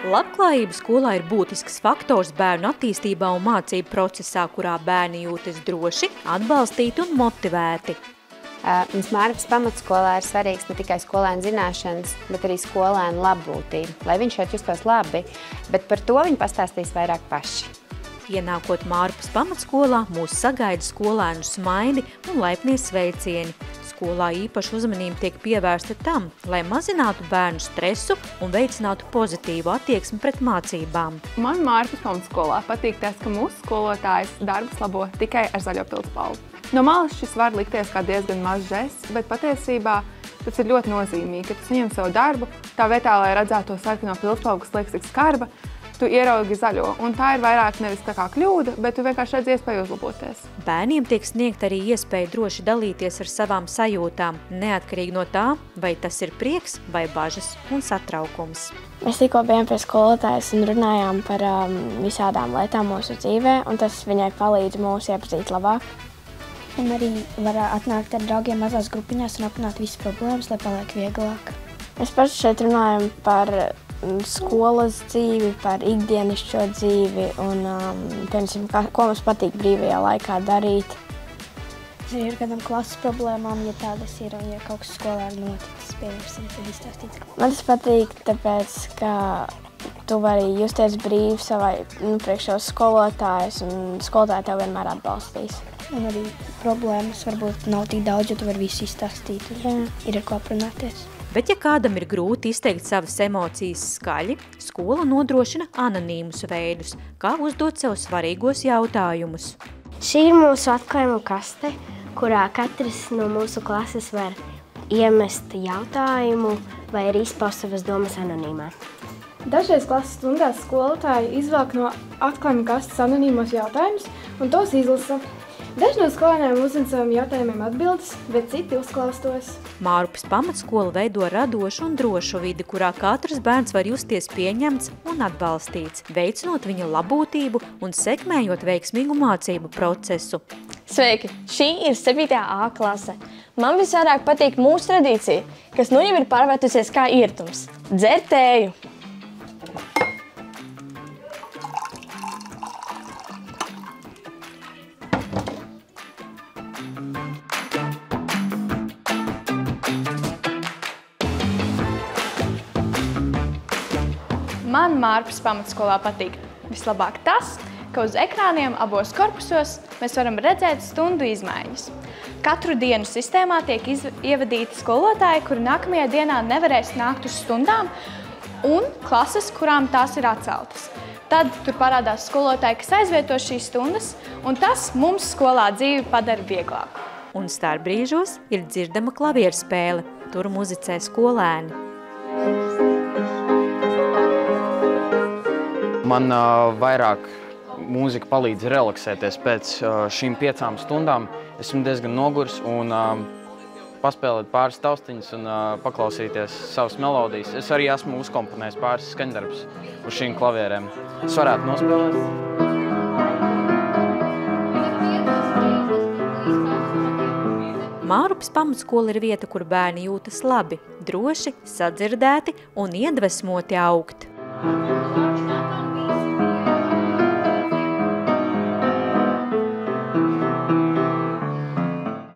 Labklājība skolā ir būtisks faktors bērnu attīstībā un mācību procesā, kurā bērni jūtas droši, atbalstīti un motivēti. Mums Mārpas pamatskolā ir svarīgs ne tikai skolēnu zināšanas, bet arī skolēnu labbūtība, lai viņš šeit justos labi, bet par to viņi pastāstīs vairāk paši. Ienākot Mārpas pamatskolā, mūs sagaida skolēnu smaidi un laipnie sveicieni. Skolā īpaši uzmanība tiek pievērsta tam, lai mazinātu bērnu stresu un veicinātu pozitīvu attieksmi pret mācībām. Man Mārpas pamatskolā patīk tas, ka mūsu skolotājs darbus labo tikai ar zaļo pildspalvu. No malas šis var likties kā diezgan mazs žests, bet patiesībā tas ir ļoti nozīmīgi, ka tu saņem savu darbu, tā vietā, lai redzētu to sarkano pildspalvu, kas liekas tik skarba, tu ieraugi zaļo, un tā ir vairāk nevis tā kā kļūda, bet tu vienkārši redz iespēju uzlaboties. Bērniem tiek sniegt arī iespēja droši dalīties ar savām sajūtām, neatkarīgi no tā, vai tas ir prieks vai bažas un satraukums. Mēs tikko bijām pie skolotājas un runājām par visādām lietām mūsu dzīvē, un tas viņai palīdz mūs iepazīt labāk. Un arī var atnākt ar draugiem mazās grupiņās un aprunāt visas problēmas, lai paliek vieglāk. Mēs paši šeit runājam par skolas dzīvi, par ikdienišķo dzīvi un, piemēram, ko mums patīk brīvajā laikā darīt. Ja ir kādam klases problēmām, ja tādas ir, un ja kaut kas skolā ir noticis, pieņemsim, tad izstāstīt. Man tas patīk, tāpēc, ka tu vari justies brīvi savai priekš savas skolotājus, un skolotāji tev vienmēr atbalstīs. Un arī problēmas varbūt nav tik daudz, jo tu vari visu izstāstīt, un ir ar ko aprunāties. Bet, ja kādam ir grūti izteikt savas emocijas skaļi, skola nodrošina anonīmus veidus, kā uzdot sev svarīgos jautājumus. Šī ir mūsu atklājuma kaste, kurā katrs no mūsu klases var iemest jautājumu vai arī izpaust savas domas anonīmā. Dažreiz klases stundās skolotāji izvelk no atklājuma kastes anonīmos jautājumus un tos izlasa. Daži no skolēniem uzzina saviem jautājumiem atbildes, bet citi uzklaustos. Mārpas pamatskola veido radošu un drošu vidi, kurā katrs bērns var justies pieņemts un atbalstīts, veicinot viņa labbūtību un sekmējot veiksmīgu mācību procesu. Sveiki! Šī ir 7. A klase. Man visvairāk patīk mūsu tradīcija, kas nu jau ir pārvērtusies kā ieritums – dzert tēju. Man Mārpas pamatskolā patīk vislabāk tas, ka uz ekrāniem abos korpusos mēs varam redzēt stundu izmaiņas. Katru dienu sistēmā tiek ievadīti skolotāji, kuri nākamajā dienā nevarēs nākt uz stundām, un klases, kurām tās ir atceltas. Tad tur parādās skolotāji, kas aizvieto šīs stundas, un tas mums skolā dzīvi padara vieglāku. Un starpbrīžos ir dzirdama klavieru spēle, tur muzicē skolēni. Man vairāk mūzika palīdz relaksēties pēc šīm 5 stundām. Esmu diezgan nogurs un paspēlēt pāris taustiņas un paklausīties savas melodijas. Es arī esmu uzkomponējis pāris skaņdarbus uz šīm klavierēm. Es varētu nospēlēt. Mārpas pamatskola ir vieta, kur bērni jūtas labi, droši, sadzirdēti un iedvesmoti augt.